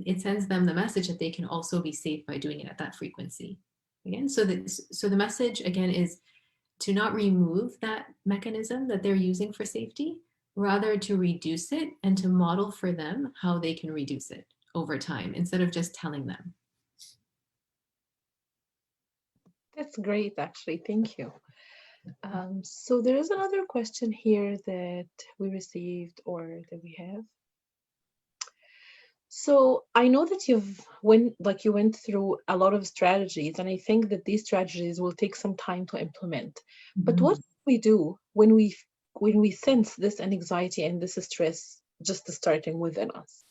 it sends them the message that they can also be safe by doing it at that frequency. Again, so the message again is to not remove that mechanism that they're using for safety, rather to reduce it and to model for them how they can reduce it over time instead of just telling them. That's great, actually. Thank you. So there is another question here that we received or that we have. So I know that you went through a lot of strategies, and I think that these strategies will take some time to implement. But what Mhm. do we do when we sense this anxiety and this stress just starting within us?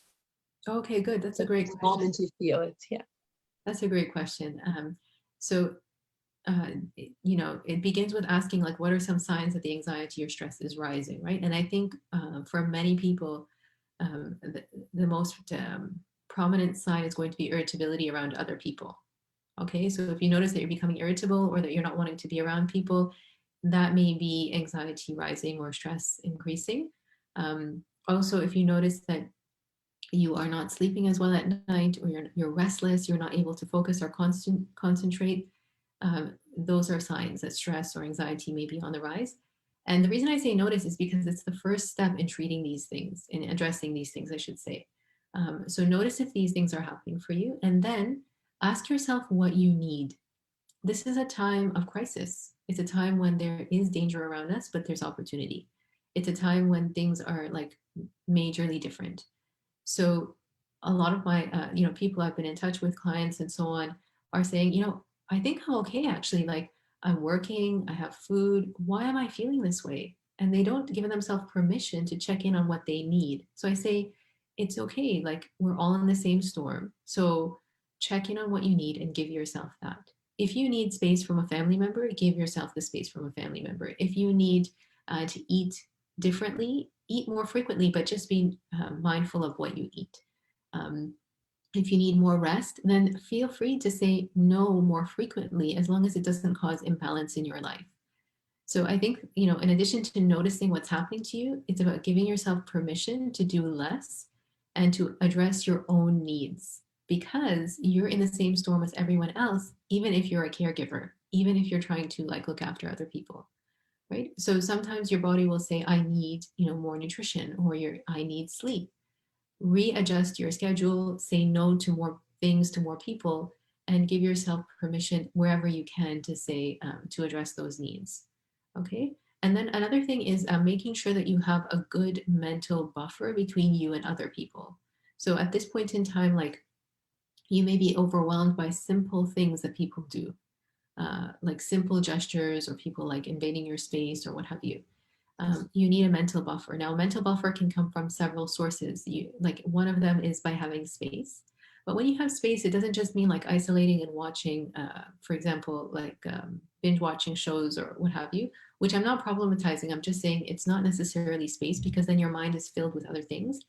Okay, good. That's a Like great this question. moment you feel it, yeah. That's a great question. So, it begins with asking, like, what are some signs that the anxiety or stress is rising, right? And I think for many people, the most prominent sign is going to be irritability around other people. Okay, so if you notice that you're becoming irritable or that you're not wanting to be around people, that may be anxiety rising or stress increasing. Also, if you notice that you are not sleeping as well at night, or you're restless, you're not able to focus or concentrate, those are signs that stress or anxiety may be on the rise. And the reason I say notice is because it's the first step in treating these things, in addressing these things, I should say. So notice if these things are happening for you, and then ask yourself what you need. This is a time of crisis. It's a time when there is danger around us, but there's opportunity. It's a time when things are like majorly different. So a lot of my, people I've been in touch with, clients and so on, are saying, I think I'm okay actually. Like, I'm working, I have food. Why am I feeling this way? And they don't give themselves permission to check in on what they need. So I say, it's okay. Like, we're all in the same storm. So check in on what you need and give yourself that. If you need space from a family member, give yourself the space from a family member. If you need to eat differently, eat more frequently, but just be mindful of what you eat. If you need more rest, then feel free to say no more frequently, as long as it doesn't cause imbalance in your life. So I think, in addition to noticing what's happening to you, it's about giving yourself permission to do less and to address your own needs, because you're in the same storm as everyone else, even if you're a caregiver, even if you're trying to look after other people. Right? So sometimes your body will say, I need, more nutrition, or I need sleep. Readjust your schedule, say no to more things, to more people, and give yourself permission wherever you can to say, to address those needs. Okay. And then another thing is making sure that you have a good mental buffer between you and other people. So at this point in time, you may be overwhelmed by simple things that people do. Like simple gestures, or people invading your space, or what have you. You need a mental buffer. Now, a mental buffer can come from several sources. One of them is by having space. But when you have space, it doesn't just mean isolating and watching, for example, binge watching shows or what have you, which I'm not problematizing. I'm just saying it's not necessarily space, because then your mind is filled with other things.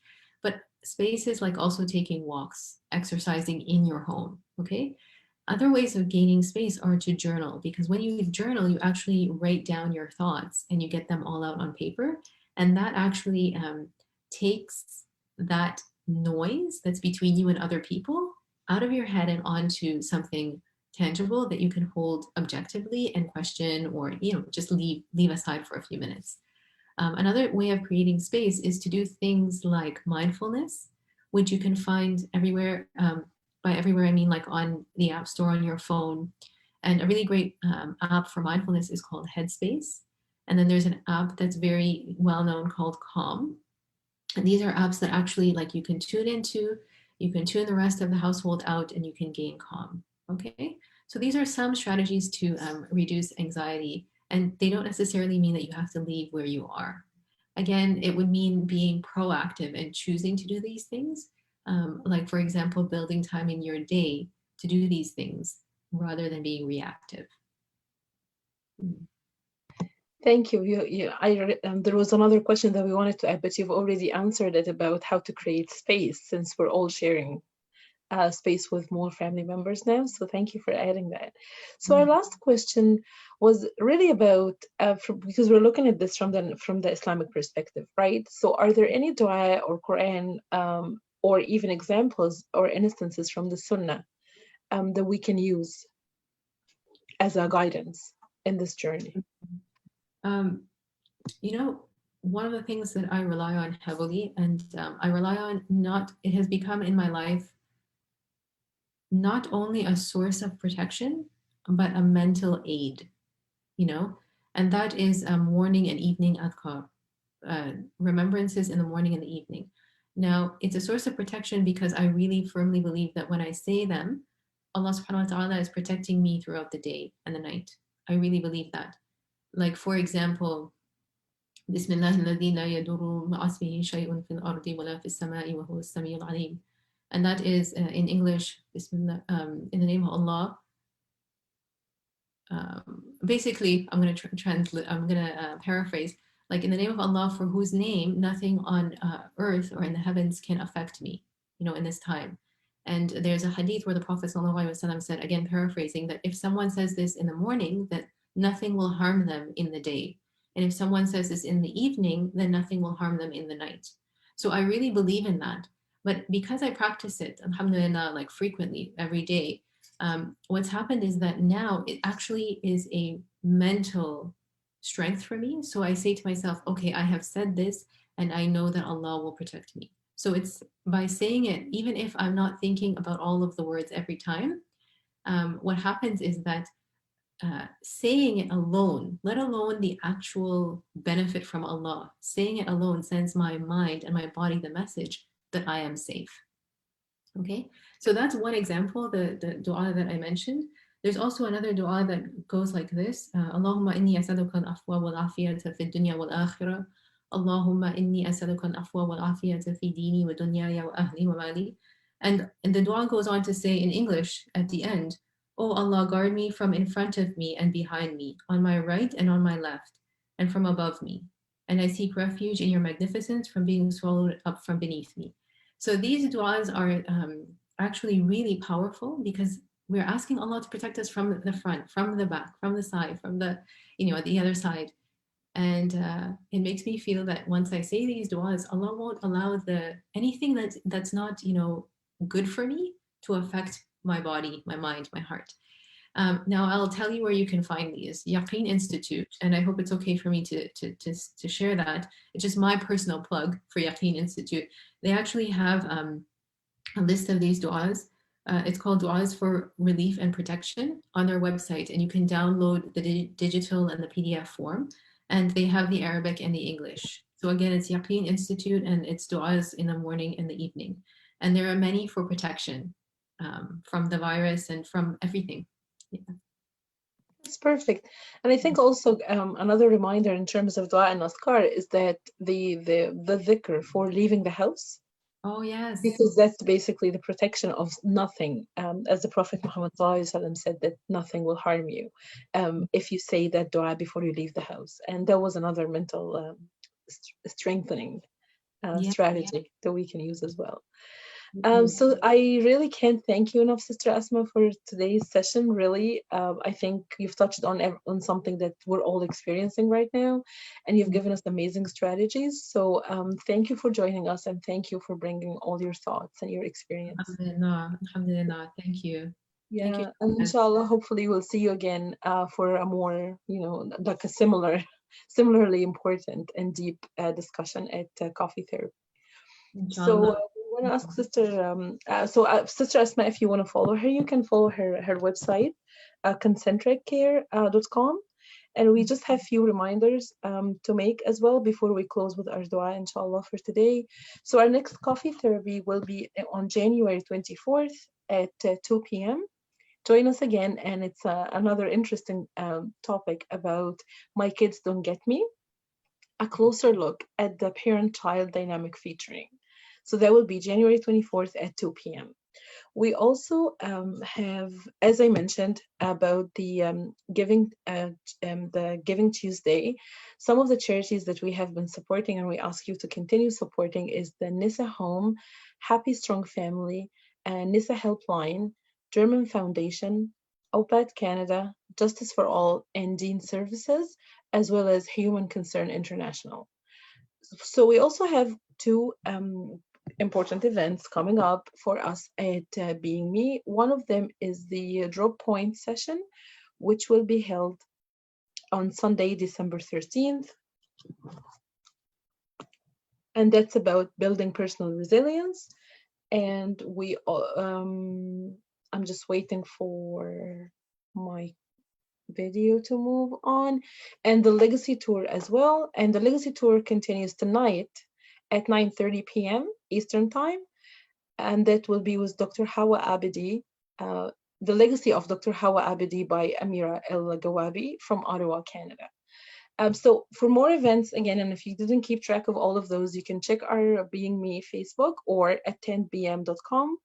But space is also taking walks, exercising in your home. Okay. Other ways of gaining space are to journal, because when you journal, you actually write down your thoughts and you get them all out on paper. And that actually takes that noise that's between you and other people out of your head and onto something tangible that you can hold objectively and question, or just leave aside for a few minutes. Another way of creating space is to do things like mindfulness, which you can find everywhere. By everywhere, I mean on the App Store on your phone. And a really great app for mindfulness is called Headspace. And then there's an app that's very well known called Calm. And these are apps that actually you can tune into, you can tune the rest of the household out, and you can gain calm. Okay. So these are some strategies to reduce anxiety. And they don't necessarily mean that you have to leave where you are. Again, it would mean being proactive and choosing to do these things. For example, building time in your day to do these things rather than being reactive. Thank you. There was another question that we wanted to add, but you've already answered it, about how to create space, since we're all sharing space with more family members now. So thank you for adding that. So our last question was really about, because we're looking at this from the Islamic perspective, right? So are there any dua or Quran, or even examples or instances from the Sunnah that we can use as a guidance in this journey? One of the things that I rely on heavily, and I rely on it has become in my life not only a source of protection, but a mental aid, and that is morning and evening adhkar, remembrances in the morning and the evening. Now, it's a source of protection because I really firmly believe that when I say them, Allah subhanahu wa ta'ala is protecting me throughout the day and the night. I really believe that. For example, Bismillah alladhi la yadurru ma'asmihi shay'un fil ardi wa la fis sama'i wa huwa as-sami'ul 'alim. And that is in English, Bismillah, in the name of Allah. Basically, I'm going to translate. I'm going to paraphrase. In the name of Allah, for whose name nothing on earth or in the heavens can affect me, in this time. And there's a hadith where the Prophet ﷺ said, again paraphrasing, that if someone says this in the morning, that nothing will harm them in the day. And if someone says this in the evening, then nothing will harm them in the night. So I really believe in that. But because I practice it, alhamdulillah, like frequently every day, what's happened is that now it actually is a mental strength for me. So I say to myself, okay, I have said this and I know that Allah will protect me. So it's by saying it, even if I'm not thinking about all of the words every time, what happens is that saying it alone, let alone the actual benefit from Allah, saying it alone sends my mind and my body the message that I am safe. Okay, so that's one example, the dua that I mentioned. There's also another dua that goes like this: Allahumma inni as'aluka al-afwa wal-afiyata fi dunya wal-akhirah. Allahumma inni as'aluka al-afwa wal-afiyata fi dini wa dunyaya wa ahli wa mali. And the dua goes on to say in English at the end, "Oh Allah, guard me from in front of me and behind me, on my right and on my left, and from above me. And I seek refuge in your magnificence from being swallowed up from beneath me." So these du'as are actually really powerful because we're asking Allah to protect us from the front, from the back, from the side, from the, the other side. And it makes me feel that once I say these du'as, Allah won't allow anything that's not, good for me to affect my body, my mind, my heart. Now I'll tell you where you can find these. Yaqeen Institute, and I hope it's okay for me to share that. It's just my personal plug for Yaqeen Institute. They actually have a list of these du'as. It's called Du'as for Relief and Protection on their website, and you can download the digital and the PDF form, and they have the Arabic and the English. So again, it's Yaqeen Institute, and it's du'as in the morning and the evening. And there are many for protection from the virus and from everything. Yeah. That's perfect. And I think also another reminder in terms of dua and askar is that the dhikr for leaving the house. Oh, yes. Because that's basically the protection of nothing. As the Prophet Muhammad said, that nothing will harm you if you say that dua before you leave the house. And that was another mental strengthening strategy that we can use as well. So I really can't thank you enough, Sister Asma, for today's session. Really, I think you've touched on something that we're all experiencing right now, and you've given us amazing strategies. So thank you for joining us, and thank you for bringing all your thoughts and your experience. Alhamdulillah. Thank you. Yeah, thank you. And inshallah, hopefully we'll see you again for a more, like a similarly important and deep discussion at Coffee Therapy. Inshallah. So I want to ask Sister, Sister Asma, if you want to follow her, you can follow her website, concentriccare.com. And we just have few reminders to make as well before we close with our dua, inshallah, for today. So our next coffee therapy will be on January 24th at 2 p.m. Join us again, and it's another interesting topic about My Kids Don't Get Me, a closer look at the parent-child dynamic featuring. So that will be January 24th at 2 p.m. We also have, as I mentioned, about the Giving Tuesday. Some of the charities that we have been supporting and we ask you to continue supporting is the Nisa Home, Happy Strong Family, Nisa Helpline, German Foundation, OPAD Canada, Justice for All, and Dean Services, as well as Human Concern International. So we also have two important events coming up for us at Being Me. One of them is the Drop Point session, which will be held on Sunday, December 13th. And that's about building personal resilience. And I'm just waiting for my video to move on, and the Legacy Tour as well. And the Legacy Tour continues tonight at 9:30 p.m. Eastern Time, and that will be with Dr. Hawa Abedi, The Legacy of Dr. Hawa Abedi by Amira El-Gawabi from Ottawa, Canada. So for more events, again, and if you didn't keep track of all of those, you can check our Being Me Facebook or attendbm.com.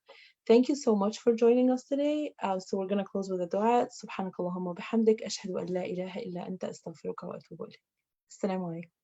Thank you so much for joining us today. So we're going to close with a dua. Subhanakallahumma bihamdik. Ashhadu an la ilaha illa anta astaghfiruka wa atubu ilayk. Assalamu alaikum.